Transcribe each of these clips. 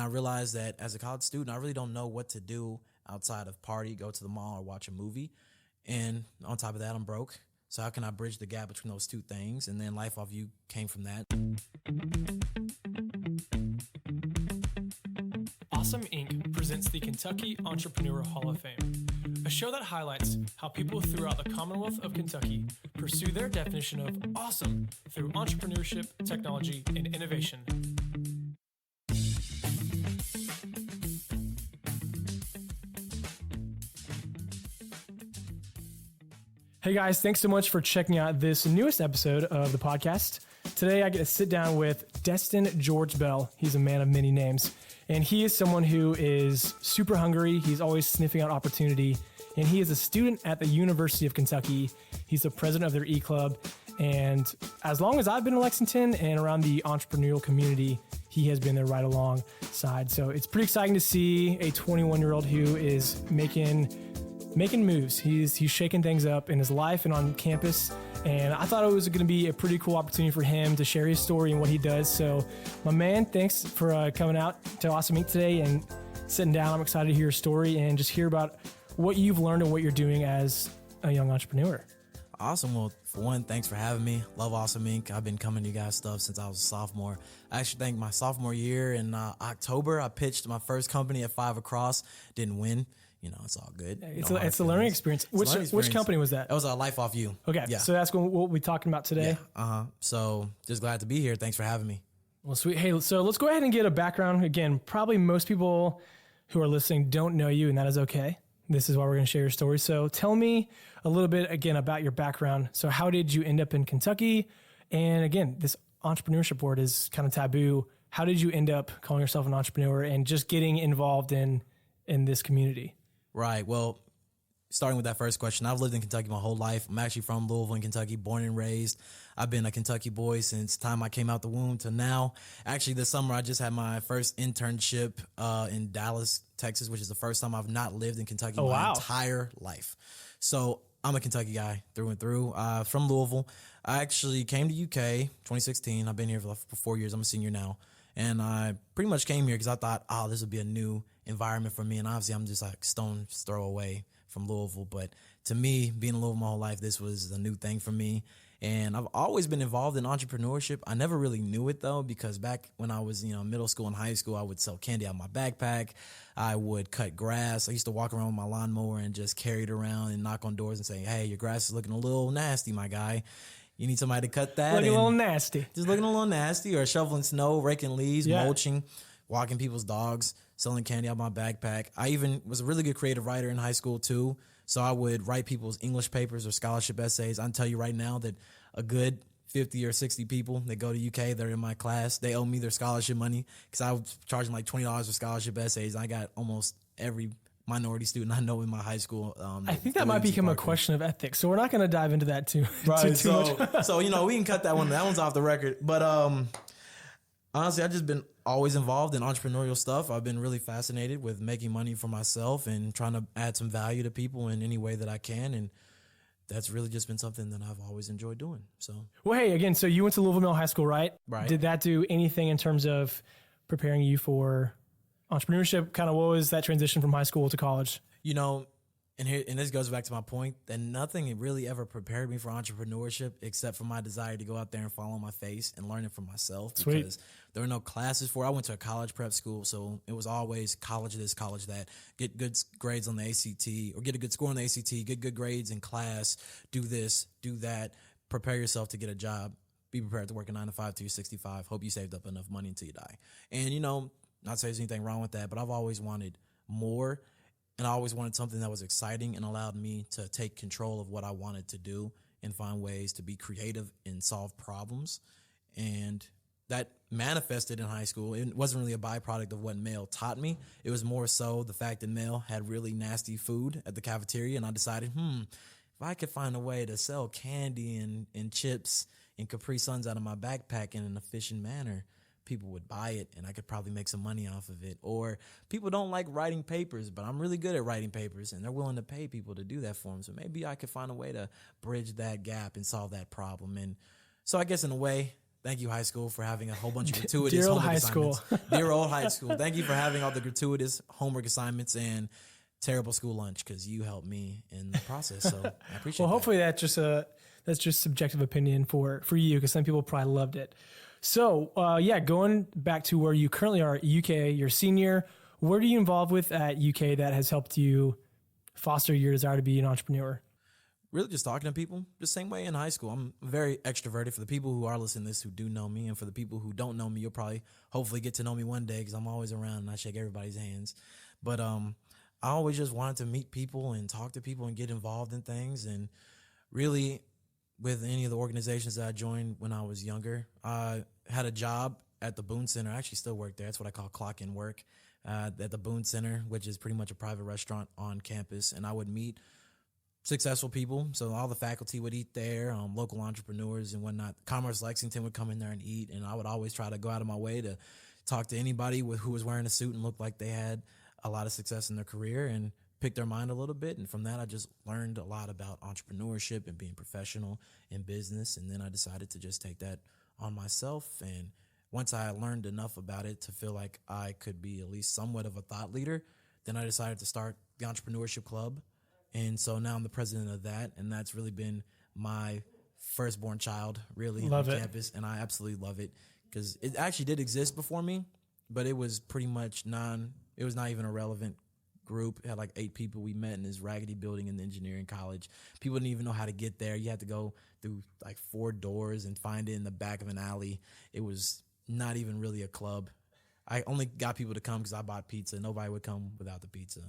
I realized that as a college student, I really don't know what to do outside of party, go to the mall, or watch a movie. And on top of that, I'm broke. So how can I bridge the gap between those two things? And then LifeOffU came from that. Awesome Inc. presents the Kentucky Entrepreneur Hall of Fame, a show that highlights how people throughout the Commonwealth of Kentucky pursue their definition of awesome through entrepreneurship, technology, and innovation. Hey guys, thanks so much for checking out this newest episode of the podcast. Today I get to sit down with Destin George Bell. He's a man of many names, and he is someone who is super hungry. He's always sniffing out opportunity, and he is a student at the University of Kentucky. He's the president of their E-Club, and as long as I've been in Lexington and around the entrepreneurial community, he has been there right alongside. So it's pretty exciting to see a 21-year-old who is making moves. He's shaking things up in his life and on campus. And I thought it was going to be a pretty cool opportunity for him to share his story and what he does. So my man, thanks for coming out to Awesome Inc. today and sitting down. I'm excited to hear your story and just hear about what you've learned and what you're doing as a young entrepreneur. Awesome. Well, for one, thanks for having me. Love Awesome Inc. I've been coming to you guys stuff since I was a sophomore. I actually think my sophomore year in October, I pitched my first company at 5 Across. Didn't win. You know, it's all good. It's a learning experience. Which company was that? That was LifeOffU. Okay, yeah. So that's what we'll be talking about today. Yeah. So just glad to be here. Thanks for having me. Well, sweet. Hey, so let's go ahead and get a background. Again, probably most people who are listening don't know you, and that is okay. This is why we're going to share your story. So tell me a little bit, again, about your background. So how did you end up in Kentucky? And again, this entrepreneurship word is kind of taboo. How did you end up calling yourself an entrepreneur and just getting involved in this community? Right. Well, starting with that first question, I've lived in Kentucky my whole life. I'm actually from Louisville in Kentucky, born and raised. I've been a Kentucky boy since the time I came out the womb to now. Actually, this summer, I just had my first internship in Dallas, Texas, which is the first time I've not lived in Kentucky my entire life. So I'm a Kentucky guy through and through. From Louisville. I actually came to UK 2016. I've been here for 4 years. I'm a senior now. And I pretty much came here because I thought, this would be a new environment for me. And obviously, I'm just like stone's throw away from Louisville. But to me, being in Louisville my whole life, this was a new thing for me. And I've always been involved in entrepreneurship. I never really knew it, though, because back when I was, middle school and high school, I would sell candy out of my backpack. I would cut grass. I used to walk around with my lawnmower and just carry it around and knock on doors and say, hey, your grass is looking a little nasty, my guy. You need somebody to cut that. Looking a little nasty. Just looking a little nasty, or shoveling snow, raking leaves, mulching, walking people's dogs, selling candy out of my backpack. I even was a really good creative writer in high school too. So I would write people's English papers or scholarship essays. I can tell you right now that a good 50 or 60 people that go to UK, they're in my class, they owe me their scholarship money because I was charging like $20 for scholarship essays. I got almost every minority student I know in my high school. I think that might become a question of ethics. So we're not going to dive into that too much. So, we can cut that one. That one's off the record. But honestly, I've just been always involved in entrepreneurial stuff. I've been really fascinated with making money for myself and trying to add some value to people in any way that I can. And that's really just been something that I've always enjoyed doing. So, well, hey, again, so you went to Louisville Middle High School, right? Right. Did that do anything in terms of preparing you for entrepreneurship? Kind of what was that transition from high school to college? And this goes back to my point that nothing really ever prepared me for entrepreneurship except for my desire to go out there and fall on my face and learn it for myself. Sweet. Because there were no classes for it. I went to a college prep school, so it was always college this, college that. Get good grades on the ACT or get a good score on the ACT, get good grades in class, do this, do that, prepare yourself to get a job, be prepared to work a 9 to 5 till you're 65, hope you saved up enough money until you die. And, not say there's anything wrong with that, but I've always wanted more. And I always wanted something that was exciting and allowed me to take control of what I wanted to do and find ways to be creative and solve problems. And that manifested in high school. It wasn't really a byproduct of what Male taught me. It was more so the fact that Male had really nasty food at the cafeteria. And I decided, if I could find a way to sell candy and chips and Capri Suns out of my backpack in an efficient manner, people would buy it and I could probably make some money off of it. Or people don't like writing papers, but I'm really good at writing papers and they're willing to pay people to do that for them. So maybe I could find a way to bridge that gap and solve that problem. And so I guess in a way, Thank you, high school, for having a whole bunch of gratuitous Dear old homework high school. assignments. Dear old high school. Thank you for having all the gratuitous homework assignments and terrible school lunch, because you helped me in the process. So I appreciate Well, that. hopefully that's just subjective opinion for you, because some people probably loved it. So going back to where you currently are at UK, you're a senior. What are you involved with at UK that has helped you foster your desire to be an entrepreneur? Really just talking to people the same way in high school. I'm very extroverted. For the people who are listening to this who do know me, and for the people who don't know me, you'll probably hopefully get to know me one day, because I'm always around and I shake everybody's hands. But I always just wanted to meet people and talk to people and get involved in things. And really, with any of the organizations that I joined when I was younger, I had a job at the Boone Center. I actually still work there. That's what I call clock in work at the Boone Center, which is pretty much a private restaurant on campus. And I would meet successful people. So all the faculty would eat there, local entrepreneurs and whatnot. Commerce Lexington would come in there and eat. And I would always try to go out of my way to talk to anybody who was wearing a suit and looked like they had a lot of success in their career and pick their mind a little bit. And from that, I just learned a lot about entrepreneurship and being professional in business. And then I decided to just take that on myself. And once I learned enough about it to feel like I could be at least somewhat of a thought leader, then I decided to start the Entrepreneurship Club. And so now I'm the president of that. And that's really been my firstborn child, really, on campus. And I absolutely love it, because it actually did exist before me, but it was pretty much it was not even a relevant group. It had like 8 people we met in this raggedy building in the engineering college. People didn't even know how to get there. You had to go through like 4 doors and find it in the back of an alley. It was not even really a club. I only got people to come because I bought pizza. Nobody would come without the pizza.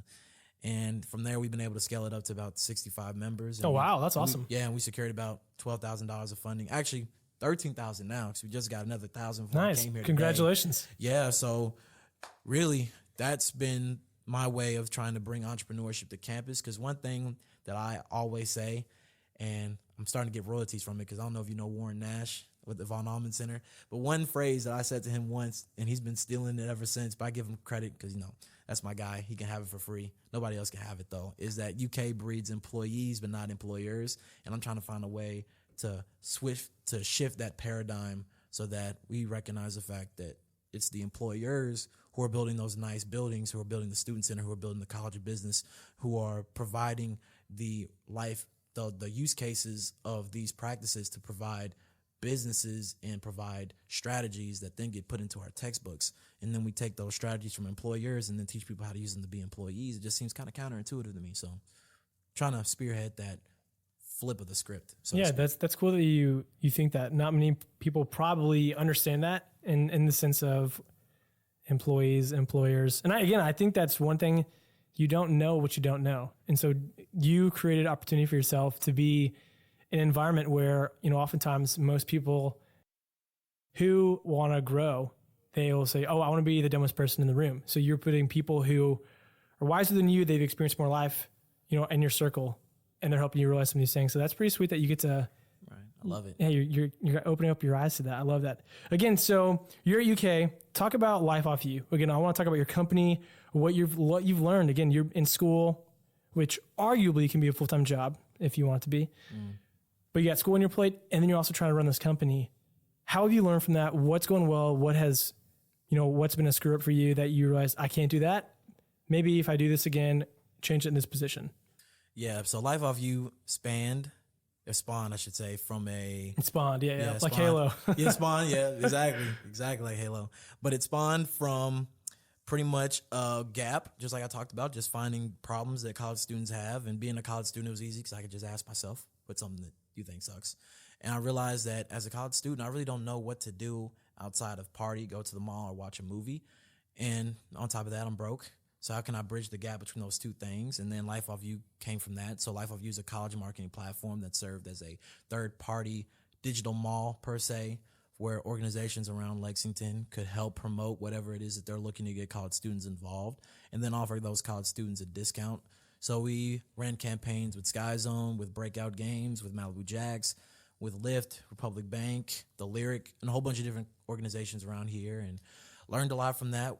And from there, we've been able to scale it up to about 65 members. And wow, that's awesome. And we secured about $12,000 of funding. Actually, $13,000 now, because we just got another $1,000 before I came here. Congratulations. Today. Yeah, so really, that's been my way of trying to bring entrepreneurship to campus. Because one thing that I always say, and I'm starting to get royalties from it, because I don't know if you know Warren Nash with the Von Allman Center, but one phrase that I said to him once, and he's been stealing it ever since, but I give him credit because, that's my guy. He can have it for free. Nobody else can have it, though, is that UK breeds employees but not employers. And I'm trying to find a way to shift that paradigm so that we recognize the fact that it's the employers who are building those nice buildings, who are building the student center, who are building the College of Business, who are providing the use cases of these practices to provide businesses and provide strategies that then get put into our textbooks. And then we take those strategies from employers and then teach people how to use them to be employees. It just seems kind of counterintuitive to me. So trying to spearhead that flip of the script. That's cool that you think that. Not many people probably understand that in the sense of employees, employers. And I think that's one thing. You don't know what you don't know. And so you created opportunity for yourself to be an environment where, oftentimes most people who want to grow, they will say, oh, I want to be the dumbest person in the room. So you're putting people who are wiser than you, they've experienced more life, in your circle, and they're helping you realize some of these things. So that's pretty sweet that you get to. Right. I love it. Yeah, you're opening up your eyes to that. I love that. Again, so you're at UK. Talk about LifeOffU. Again, I want to talk about your company, what you've learned. Again, you're in school, which arguably can be a full-time job if you want it to be. But you got school on your plate, and then you're also trying to run this company. How have you learned from that? What's going well? What has, what's been a screw up for you that you realize I can't do that? Maybe if I do this again, change it in this position. Yeah. So LifeOffU spawned, I should say, from a... It spawned, yeah. Like spawned. Halo. Yeah, spawned, yeah, exactly like Halo. But it spawned from pretty much a gap, just like I talked about, just finding problems that college students have. And being a college student, it was easy because I could just ask myself, what's something that you think sucks? And I realized that as a college student, I really don't know what to do outside of party, go to the mall, or watch a movie. And on top of that, I'm broke. So how can I bridge the gap between those two things? And then LifeOffU came from that. So LifeOffU is a college marketing platform that served as a third-party digital mall, per se, where organizations around Lexington could help promote whatever it is that they're looking to get college students involved, and then offer those college students a discount. So we ran campaigns with Sky Zone, with Breakout Games, with Malibu Jacks, with Lyft, Republic Bank, The Lyric, and a whole bunch of different organizations around here, and learned a lot from that.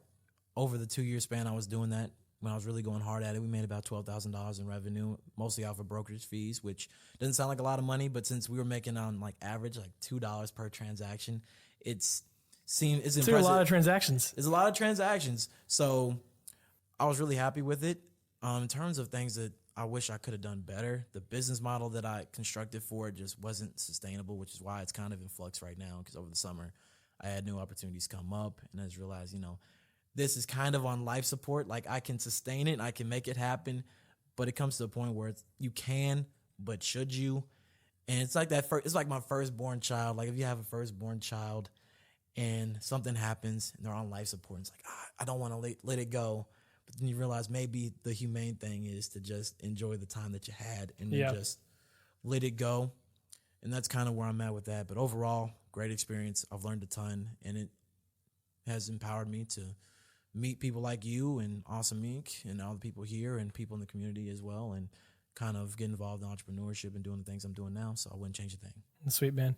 Over the 2-year span I was doing that, when I was really going hard at it, we made about $12,000 in revenue, mostly off of brokerage fees, which doesn't sound like a lot of money, but since we were making on average $2 per transaction, it's It's impressive. a lot of transactions. It's a lot of transactions. So I was really happy with it. In terms of things that I wish I could have done better, the business model that I constructed for it just wasn't sustainable, which is why it's kind of in flux right now. Because over the summer, I had new opportunities come up, and I just realized, this is kind of on life support. Like, I can sustain it, I can make it happen, but it comes to a point where you can, but should you? And it's like it's like my firstborn child. Like, if you have a firstborn child and something happens and they're on life support, it's like, I don't want to let it go. But then you realize maybe the humane thing is to just enjoy the time that you had and then just let it go. And that's kind of where I'm at with that. But overall, great experience. I've learned a ton, and it has empowered me to meet people like you and Awesome Inc. and all the people here and people in the community as well, and kind of get involved in entrepreneurship and doing the things I'm doing now. So I wouldn't change a thing. Sweet, man.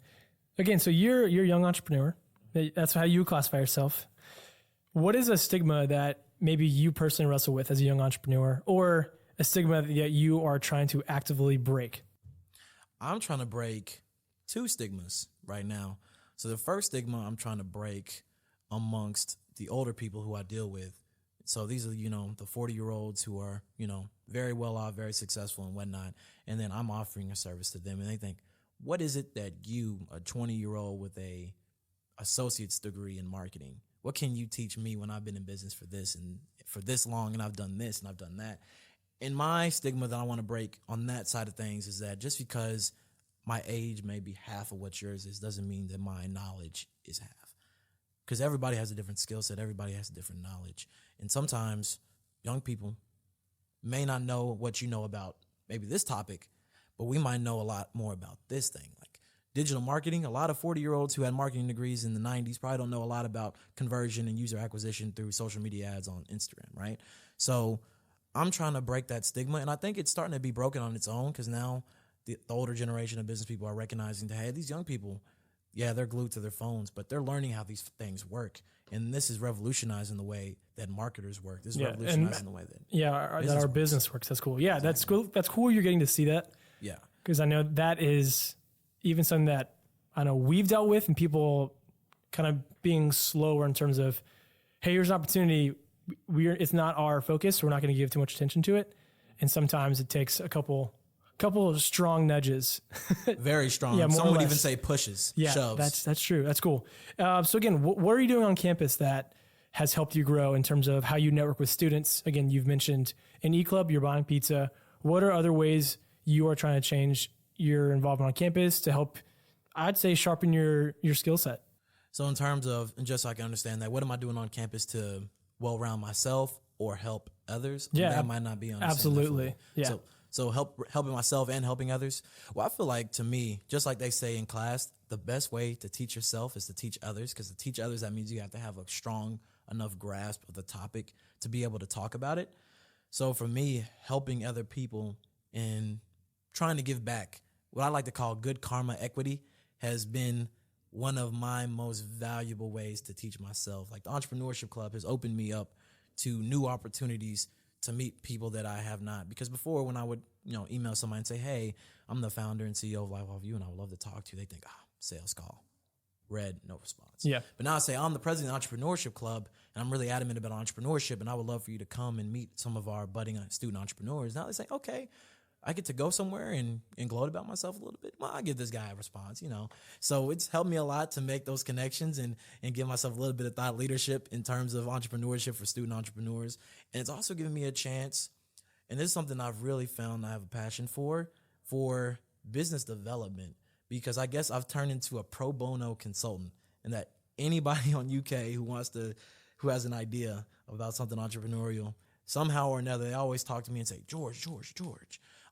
Again, so you're a young entrepreneur. That's how you classify yourself. What is a stigma that maybe you personally wrestle with as a young entrepreneur, or a stigma that you are trying to actively break? I'm trying to break 2 stigmas right now. So the first stigma I'm trying to break amongst the older people who I deal with. So these are, the 40-year-olds who are, very well off, very successful and whatnot. And then I'm offering a service to them, and they think, what is it that you, a 20-year-old with a associate's degree in marketing, what can you teach me when I've been in business for this and for this long, and I've done this and I've done that? And my stigma that I want to break on that side of things is that just because my age may be half of what yours is doesn't mean that my knowledge is half. Because everybody has a different skill set. Everybody has a different knowledge. And sometimes young people may not know what you know about maybe this topic, but we might know a lot more about this thing. Like digital marketing, a lot of 40-year-olds who had marketing degrees in the 90s probably don't know a lot about conversion and user acquisition through social media ads on Instagram, right? So I'm trying to break that stigma, and I think it's starting to be broken on its own, because now the older generation of business people are recognizing that, hey, these young people, yeah, they're glued to their phones, but they're learning how these things work. And this is revolutionizing the way that marketers work. This is revolutionizing the way that our business works. That's cool. Yeah, exactly. That's cool. That's cool you're getting to see that. Yeah. Because I know that is even something that I know we've dealt with, and people kind of being slower in terms of, hey, here's an opportunity. It's not our focus. We're not going to give too much attention to it. And sometimes it takes a couple of strong nudges. Very strong. Yeah, some would even say pushes, shoves. That's true. That's cool. So again, what are you doing on campus that has helped you grow in terms of how you network with students? Again, you've mentioned an e-club, you're buying pizza. What are other ways you are trying to change your involvement on campus to help, I'd say, sharpen your skill set? So in terms of, and just so I can understand that, what am I doing on campus to well-round myself or help others? Yeah. That might not be on absolutely. Yeah. So helping myself and helping others. Well, I feel like, to me, just like they say in class, the best way to teach yourself is to teach others, because to teach others, that means you have to have a strong enough grasp of the topic to be able to talk about it. So for me, helping other people and trying to give back, what I like to call good karma equity, has been one of my most valuable ways to teach myself. Like the Entrepreneurship Club has opened me up to new opportunities to meet people that I have not. Because before, when I would, email somebody and say, hey, I'm the founder and CEO of LifeOffU and I would love to talk to you, they think, sales call. Read, no response. Yeah. But now I say, I'm the president of the Entrepreneurship Club, and I'm really adamant about entrepreneurship, and I would love for you to come and meet some of our budding student entrepreneurs. Now they say, okay, I get to go somewhere and gloat about myself a little bit. Well, I give this guy a response, So it's helped me a lot to make those connections and give myself a little bit of thought leadership in terms of entrepreneurship for student entrepreneurs. And it's also given me a chance, and this is something I've really found I have a passion for business development, because I guess I've turned into a pro bono consultant, and that anybody on UK who has an idea about something entrepreneurial, somehow or another, they always talk to me and say, George,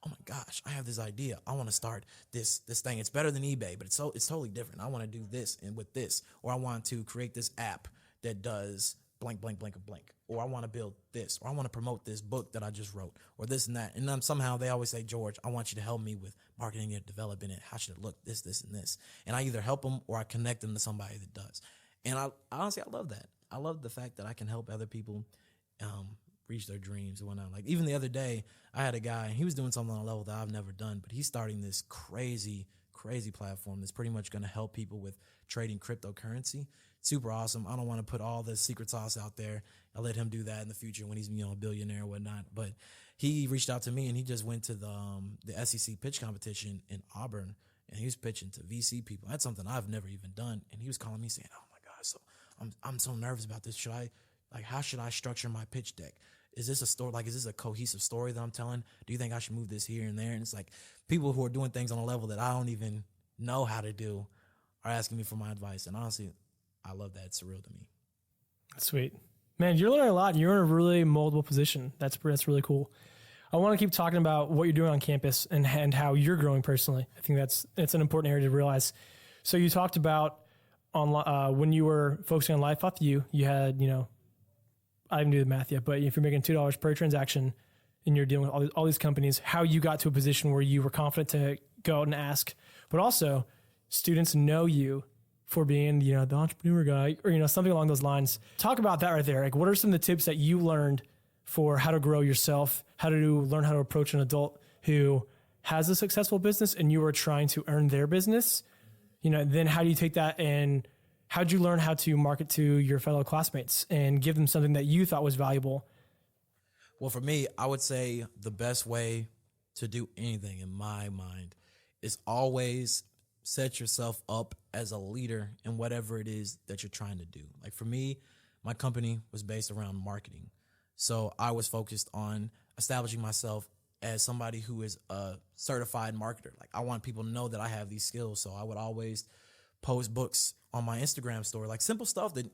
oh my gosh, I have this idea. I want to start this thing. It's better than eBay, but it's totally different. I want to do this and with this, or I want to create this app that does blank, blank, blank, blank, or I want to build this, or I want to promote this book that I just wrote, or this and that. And then somehow they always say, George, I want you to help me with marketing it, developing it. How should it look? This, and this. And I either help them or I connect them to somebody that does. And I honestly love that. I love the fact that I can help other people reach their dreams and whatnot. Like even the other day, I had a guy, he was doing something on a level that I've never done, but he's starting this crazy crazy platform that's pretty much going to help people with trading cryptocurrency. Super awesome. I don't want to put all the secret sauce out there. I'll let him do that in the future when he's, a billionaire or whatnot. But he reached out to me and he just went to the SEC pitch competition in Auburn, and he was pitching to VC people. That's something I've never even done. And he was calling me saying, "Oh my God, so I'm so nervous about this. How should I structure my pitch deck? Is this a story? Is this a cohesive story that I'm telling? Do you think I should move this here and there?" And it's like people who are doing things on a level that I don't even know how to do are asking me for my advice. And honestly, I love that. It's surreal to me. Sweet. Man, you're learning a lot. You're in a really moldable position. That's really cool. I want to keep talking about what you're doing on campus and how you're growing personally. I think it's an important area to realize. So you talked about when you were focusing on LifeOffU, you had, I didn't do the math yet, but if you're making $2 per transaction and you're dealing with all these companies, how you got to a position where you were confident to go out and ask, but also students know you for being, the entrepreneur guy or, something along those lines. Talk about that right there. Like, what are some of the tips that you learned for how to grow yourself, how to learn how to approach an adult who has a successful business and you are trying to earn their business? Then how do you take that and how'd you learn how to market to your fellow classmates and give them something that you thought was valuable? Well, for me, I would say the best way to do anything in my mind is always set yourself up as a leader in whatever it is that you're trying to do. Like for me, my company was based around marketing. So I was focused on establishing myself as somebody who is a certified marketer. Like I want people to know that I have these skills. So I would always post books on my Instagram story, like simple stuff that,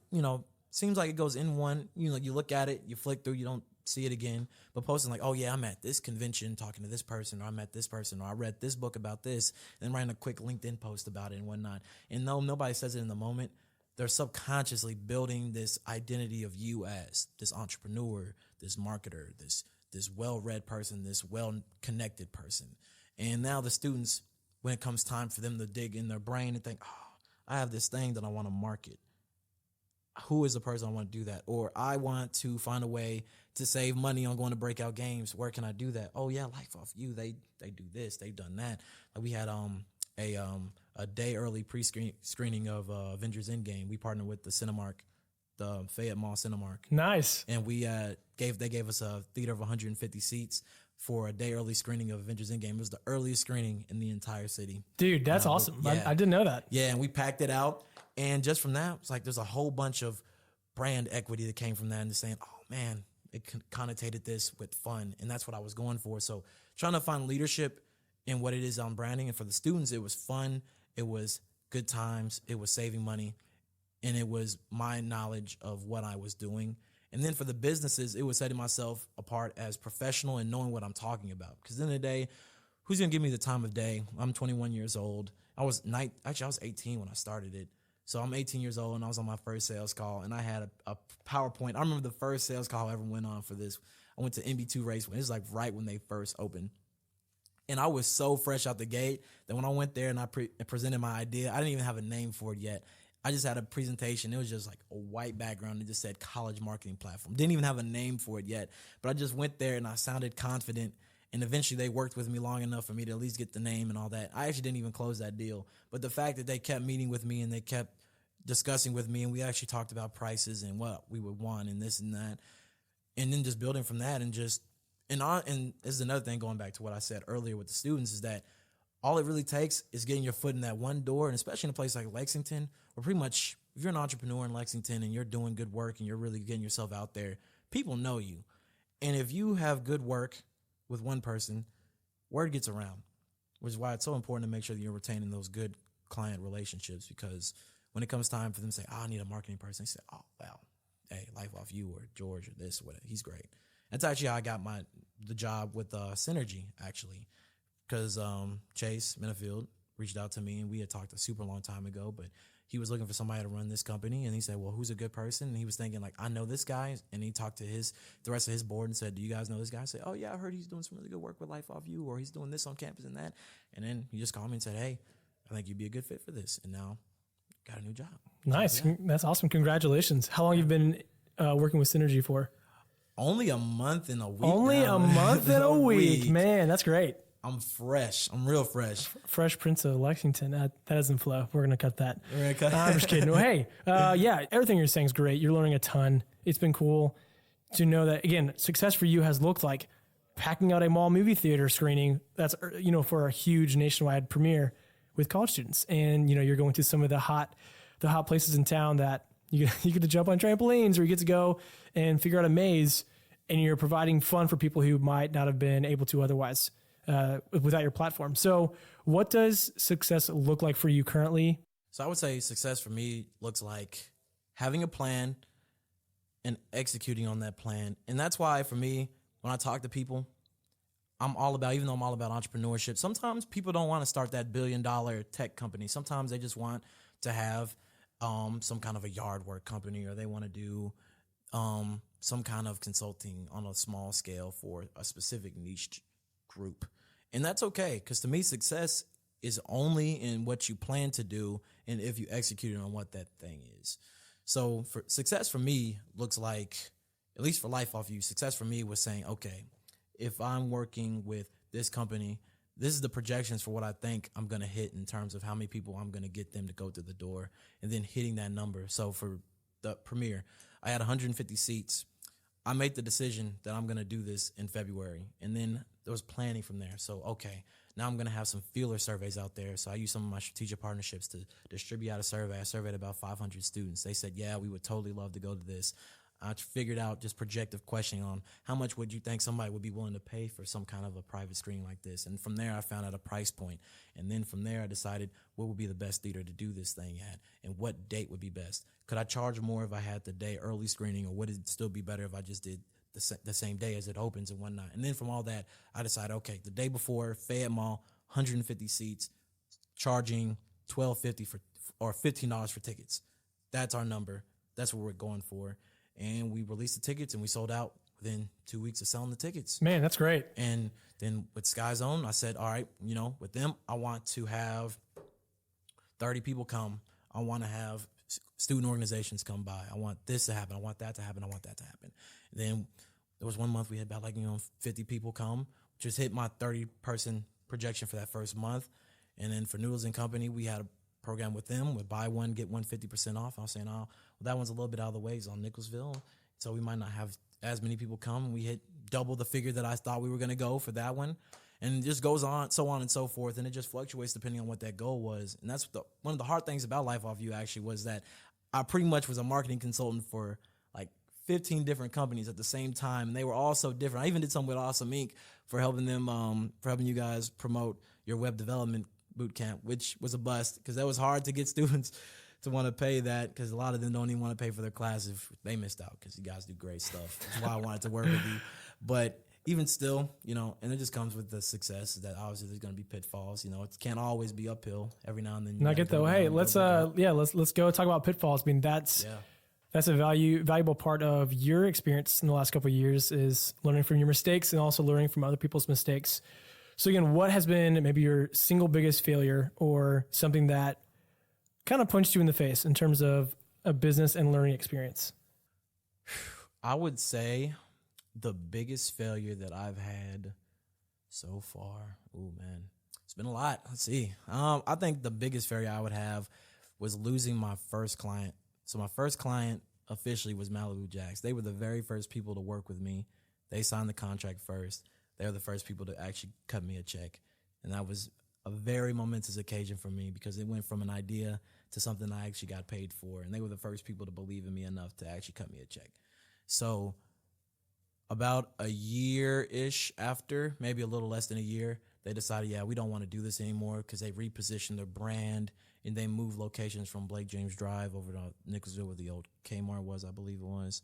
seems like it goes in one, you look at it, you flick through, you don't see it again, but posting like, oh yeah, I'm at this convention talking to this person, or I'm at this person, or I read this book about this, and writing a quick LinkedIn post about it and whatnot. And no, nobody says it in the moment. They're subconsciously building this identity of you as this entrepreneur, this marketer, this well-read person, this well-connected person. And now the students, when it comes time for them to dig in their brain and think, oh, I have this thing that I want to market. Who is the person I want to do that? Or I want to find a way to save money on going to breakout games. Where can I do that? Oh yeah, LifeOffU. They do this. They've done that. Like we had a day early pre-screening of Avengers Endgame. We partnered with the Cinemark, the Fayette Mall Cinemark. Nice. And we gave us a theater of 150 seats for a day early screening of Avengers Endgame. It was the earliest screening in the entire city. Dude, that's awesome. Yeah. I didn't know that. Yeah, and we packed it out. And just from that, it's like there's a whole bunch of brand equity that came from that and just saying, oh man, it connotated this with fun. And that's what I was going for. So trying to find leadership in what it is on branding. And for the students, it was fun. It was good times. It was saving money. And it was my knowledge of what I was doing. And then for the businesses, it was setting myself apart as professional and knowing what I'm talking about. Because at the end of the day, who's going to give me the time of day? I'm 21 years old. I was 18 when I started it. So I'm 18 years old and I was on my first sales call and I had a PowerPoint. I remember the first sales call I ever went on for this. I went to MB2 Raceway. It was like right when they first opened. And I was so fresh out the gate that when I went there and I presented my idea, I didn't even have a name for it yet. I just had a presentation. It was just like a white background. It just said college marketing platform. Didn't even have a name for it yet. But I just went there and I sounded confident. And eventually they worked with me long enough for me to at least get the name and all that. I actually didn't even close that deal. But the fact that they kept meeting with me and they kept discussing with me and we actually talked about prices and what we would want and this and that. And then just building from that and this is another thing going back to what I said earlier with the students is that all it really takes is getting your foot in that one door. And especially in a place like Lexington, where pretty much if you're an entrepreneur in Lexington and you're doing good work and you're really getting yourself out there, people know you. And if you have good work with one person, word gets around, which is why it's so important to make sure that you're retaining those good client relationships, because when it comes time for them to say, oh, I need a marketing person, they say, oh, well, hey, LifeOffU or George or this or whatever, he's great. That's actually how I got the job with Synergy, actually, because Chase Minifield reached out to me and we had talked a super long time ago, but he was looking for somebody to run this company, and he said, well, who's a good person? And he was thinking, like, I know this guy, and he talked to the rest of his board and said, do you guys know this guy? I said, oh, yeah, I heard he's doing some really good work with LifeOffU, or he's doing this on campus and that. And then he just called me and said, hey, I think you'd be a good fit for this. And now got a new job. Nice. That's awesome. Congratulations. How long have you been working with Synergy for? Only a month and a week. Only now. A month and a week. Man, that's great. I'm fresh. I'm real fresh. Fresh Prince of Lexington. That doesn't flow. We're going to cut that. We're gonna cut. I'm just kidding. Well, hey, yeah, everything you're saying is great. You're learning a ton. It's been cool to know that, again, success for you has looked like packing out a mall movie theater screening that's, for a huge nationwide premiere with college students. And, you're going to some of the hot places in town that you get to jump on trampolines, or you get to go and figure out a maze, and you're providing fun for people who might not have been able to otherwise without your platform. So what does success look like for you currently? So I would say success for me looks like having a plan and executing on that plan. And that's why for me, when I talk to people, even though I'm all about entrepreneurship, sometimes people don't want to start that $1 billion tech company. Sometimes they just want to have some kind of a yard work company, or they want to do some kind of consulting on a small scale for a specific niche group. And that's okay, because to me, success is only in what you plan to do and if you execute on what that thing is. So for success for me looks like, at least for LifeOffU, success for me was saying, okay, if I'm working with this company, this is the projections for what I think I'm going to hit in terms of how many people I'm going to get them to go through the door, and then hitting that number. So for the premiere, I had 150 seats. I made the decision that I'm going to do this in February, and then there was planning from there. So, okay, now I'm going to have some feeler surveys out there. So I used some of my strategic partnerships to distribute out a survey. I surveyed about 500 students. They said, yeah, we would totally love to go to this. I figured out just projective questioning on how much would you think somebody would be willing to pay for some kind of a private screening like this. And from there, I found out a price point. And then from there, I decided what would be the best theater to do this thing at and what date would be best. Could I charge more if I had the day early screening, or would it still be better if I just did the same day as it opens and whatnot? And then from all that, I decided, okay, the day before, Fayette Mall, 150 seats, charging $12.50 or $15 for tickets. That's our number. That's what we're going for. And we released the tickets, and we sold out within 2 weeks of selling the tickets. Man, that's great. And then with Sky Zone, I said, all right, with them, I want to have 30 people come. I want to have student organizations come by. I want this to happen. I want that to happen. I want that to happen. And then there was 1 month we had about 50 people come. Just hit my 30-person projection for that first month. And then for Noodles and Company, we had a program with them with buy one, get one 50% off. I was saying, well, that one's a little bit out of the way. It's on Nicholsville, so we might not have as many people come. We hit double the figure that I thought we were going to go for that one. And it just goes on and so forth. And it just fluctuates depending on what that goal was. And that's one of the hard things about LifeOffU actually was that I pretty much was a marketing consultant for 15 different companies at the same time. And they were all so different. I even did something with Awesome Inc. for helping them, for helping you guys promote your web development boot camp, which was a bust because that was hard to get students to want to pay that, because a lot of them don't even want to pay for their classes. They missed out because you guys do great stuff. That's why I wanted to work with you. But even still, and it just comes with the success that obviously there's going to be pitfalls. It can't always be uphill. Every now and then. Not get though. Hey, let's go talk about pitfalls. I mean, that's a valuable part of your experience in the last couple of years, is learning from your mistakes and also learning from other people's mistakes. So again, what has been maybe your single biggest failure, or something that kind of punched you in the face in terms of a business and learning experience? I would say the biggest failure that I've had so far, it's been a lot. Let's see. I think the biggest failure I would have was losing my first client. So my first client officially was Malibu Jacks. They were the very first people to work with me. They signed the contract first. They were the first people to actually cut me a check. And that was a very momentous occasion for me, because it went from an idea to something I actually got paid for. And they were the first people to believe in me enough to actually cut me a check. So about a year-ish after, maybe a little less than a year, they decided, we don't want to do this anymore, because they repositioned their brand and they moved locations from Blake James Drive over to Nicholsville, where the old Kmart was, I believe it was.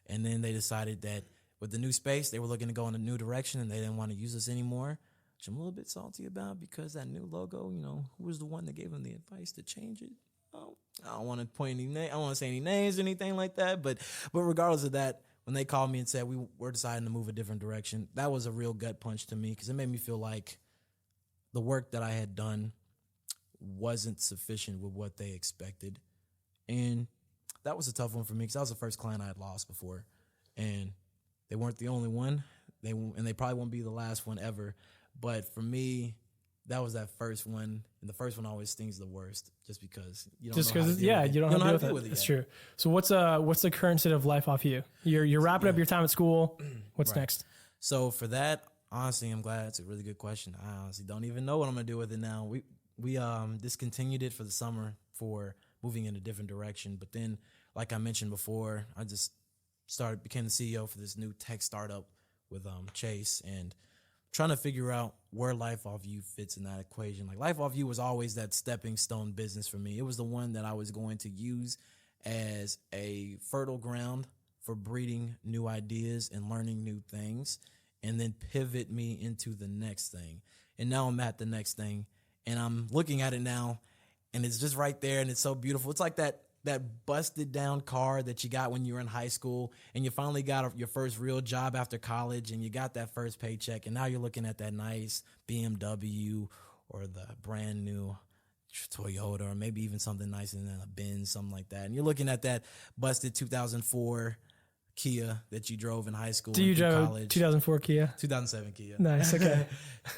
And then they decided that with the new space, they were looking to go in a new direction, and they didn't want to use us anymore, which I'm a little bit salty about, because that new logo, who was the one that gave them the advice to change it? Oh, I don't want to point any name. I don't want to say any names or anything like that. But regardless of that, when they called me and said we're deciding to move a different direction, that was a real gut punch to me, because it made me feel like the work that I had done wasn't sufficient with what they expected. And that was a tough one for me, because that was the first client I had lost before. And they weren't the only one. They probably won't be the last one ever. But for me, that was that first one, and the first one always stings the worst, just because you don't Just know how to because, deal with it. you don't know how to deal with it. yet. That's true. So what's the current state of life off you? You're wrapping up your time at school. What's Right. next? So for that, honestly, I'm glad. It's a really good question. I honestly don't even know what I'm gonna do with it now. We discontinued it for the summer for moving in a different direction. But then, like I mentioned before, I just became the CEO for this new tech startup with Chase, and trying to figure out where LifeOffU fits in that equation. Like LifeOffU was always that stepping stone business for me. It was the one that I was going to use as a fertile ground for breeding new ideas and learning new things, and then pivot me into the next thing. And now I'm at the next thing, and I'm looking at it now, and it's just right there, and it's so beautiful. It's like that busted down car that you got when you were in high school, and you finally got your first real job after college, and you got that first paycheck, and now you're looking at that nice BMW or the brand new Toyota, or maybe even something nicer than a Benz, something like that. And you're looking at that busted 2004 Kia that you drove in high school. Do you drive college. 2004 Kia? 2007 Kia. Nice. Okay.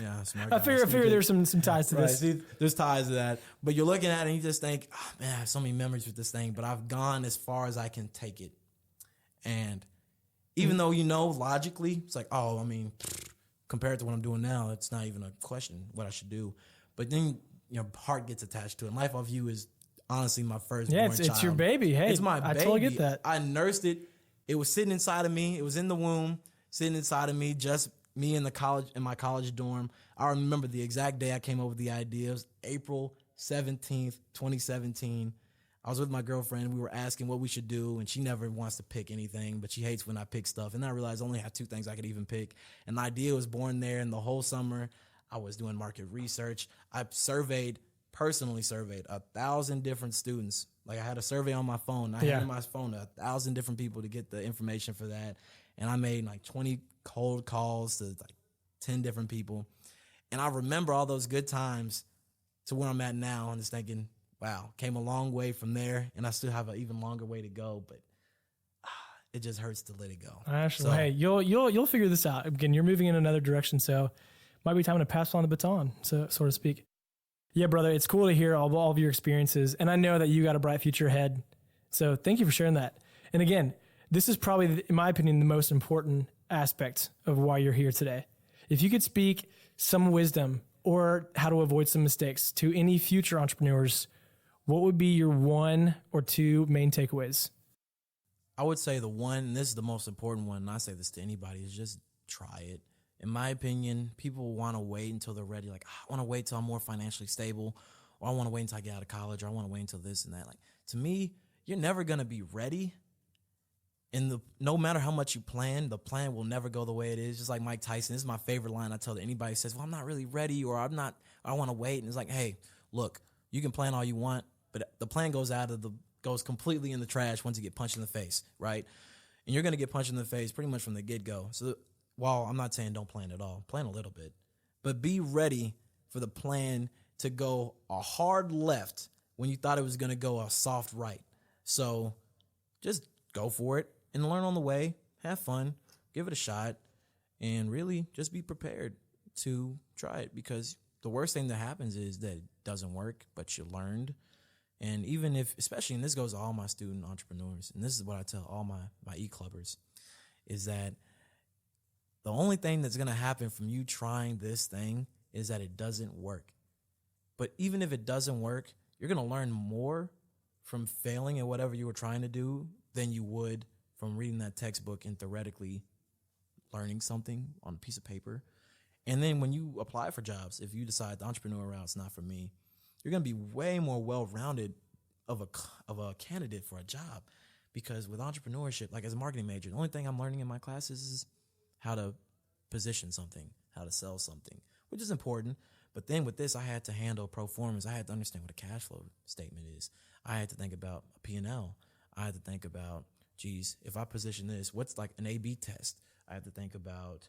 Yeah, smart I guy. figure there's some ties to Right. this. See, there's ties to that. But you're looking at it and you just think, oh, man, I have so many memories with this thing, but I've gone as far as I can take it. And even though, logically, it's like, oh, I mean, compared to what I'm doing now, it's not even a question what I should do. But then your heart gets attached to it. And LifeOffU is honestly my first born child. It's your baby. Hey, It's my baby. I totally get that. I nursed it. It was sitting inside of me. It was in the womb, sitting inside of me, just me in my college dorm. I remember the exact day I came up with the idea. It was April 17th, 2017. I was with my girlfriend. We were asking what we should do, and she never wants to pick anything, but she hates when I pick stuff. And then I realized I only had 2 things I could even pick. And the idea was born there, and the whole summer I was doing market research. I personally surveyed 1,000 different students. Like I had a survey on my phone. I handed my phone to 1,000 different people to get the information for that. And I made like 20 cold calls to like 10 different people. And I remember all those good times to where I'm at now, and just thinking, wow, came a long way from there. And I still have an even longer way to go, but it just hurts to let it go. Actually, hey, you'll figure this out. Again, you're moving in another direction, so might be time to pass on the baton, so to speak. Yeah, brother, it's cool to hear all of your experiences, and I know that you got a bright future ahead. So thank you for sharing that. And again, this is probably, in my opinion, the most important aspect of why you're here today. If you could speak some wisdom or how to avoid some mistakes to any future entrepreneurs, what would be your 1 or 2 main takeaways? I would say the one, and this is the most important one, and I say this to anybody, is just try it. In my opinion, people want to wait until they're ready. Like, I want to wait till I'm more financially stable, or I want to wait until I get out of college, or I want to wait until this and that. Like, to me, you're never going to be ready. And no matter how much you plan, the plan will never go the way it is. Just like Mike Tyson, this is my favorite line I tell to anybody who says, well, I'm not really ready, or I want to wait. And it's like, hey, look, you can plan all you want, but the plan goes completely in the trash once you get punched in the face, right? And you're going to get punched in the face pretty much from the get-go. So while I'm not saying don't plan at all, plan a little bit, but be ready for the plan to go a hard left when you thought it was going to go a soft right. So just go for it and learn on the way, have fun, give it a shot, and really just be prepared to try it, because the worst thing that happens is that it doesn't work, but you learned. And even if, especially, and this goes to all my student entrepreneurs, and this is what I tell all my e-clubbers, is that the only thing that's going to happen from you trying this thing is that it doesn't work. But even if it doesn't work, you're going to learn more from failing at whatever you were trying to do than you would from reading that textbook and theoretically learning something on a piece of paper. And then when you apply for jobs, if you decide the entrepreneur route's not for me, you're going to be way more well-rounded of a candidate for a job. Because with entrepreneurship, like as a marketing major, the only thing I'm learning in my classes is how to position something, how to sell something, which is important. But then with this, I had to handle pro formas. I had to understand what a cash flow statement is. I had to think about a P&L. I had to think about, geez, if I position this, what's like an A/B test? I have to think about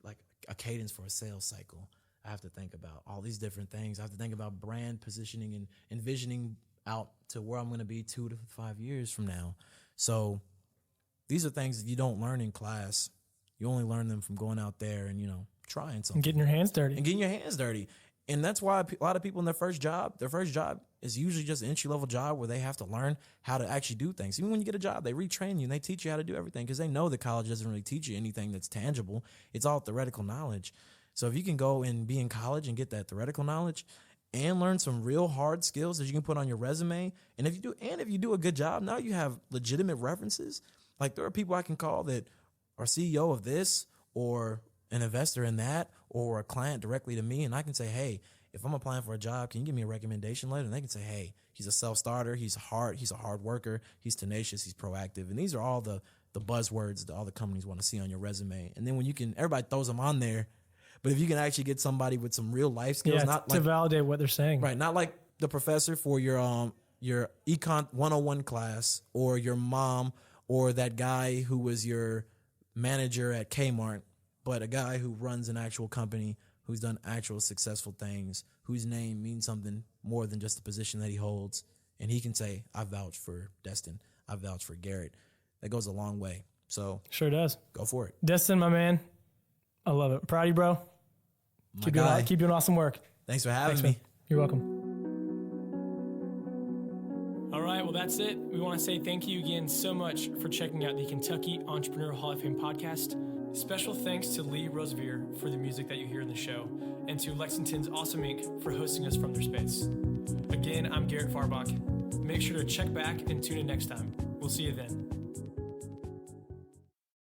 like a cadence for a sales cycle. I have to think about all these different things. I have to think about brand positioning and envisioning out to where I'm going to be 2 to 5 years from now. So these are things that you don't learn in class. You only learn them from going out there and, trying something. And getting your hands dirty. And getting your hands dirty. And that's why a lot of people in their first job is usually just an entry-level job where they have to learn how to actually do things. Even when you get a job, they retrain you and they teach you how to do everything because they know that college doesn't really teach you anything that's tangible. It's all theoretical knowledge. So if you can go and be in college and get that theoretical knowledge and learn some real hard skills that you can put on your resume, and if you do a good job, now you have legitimate references. Like there are people I can call that are CEO of this or an investor in that or a client directly to me, and I can say, hey, if I'm applying for a job, can you give me a recommendation letter? And they can say, hey, he's a self-starter, he's a hard worker, he's tenacious, he's proactive. And these are all the buzzwords that all the companies want to see on your resume. And then when everybody throws them on there, but if you can actually get somebody with some real life skills, not to validate what they're saying. Right, not like the professor for your Econ 101 class or your mom or that guy who was your manager at Kmart, but a guy who runs an actual company, who's done actual successful things, whose name means something more than just the position that he holds. And he can say, I vouch for Destin. I vouch for Garrett. That goes a long way. So sure does. Go for it. Destin, my man, I love it. Proud of you, bro. Keep doing awesome work. Thanks for having me. You're welcome. All right, well, that's it. We want to say thank you again so much for checking out the Kentucky Entrepreneur Hall of Fame podcast. Special thanks to Lee Rosevier for the music that you hear in the show, and to Lexington's Awesome Inc. for hosting us from their space. Again, I'm Garrett Farbach. Make sure to check back and tune in next time. We'll see you then.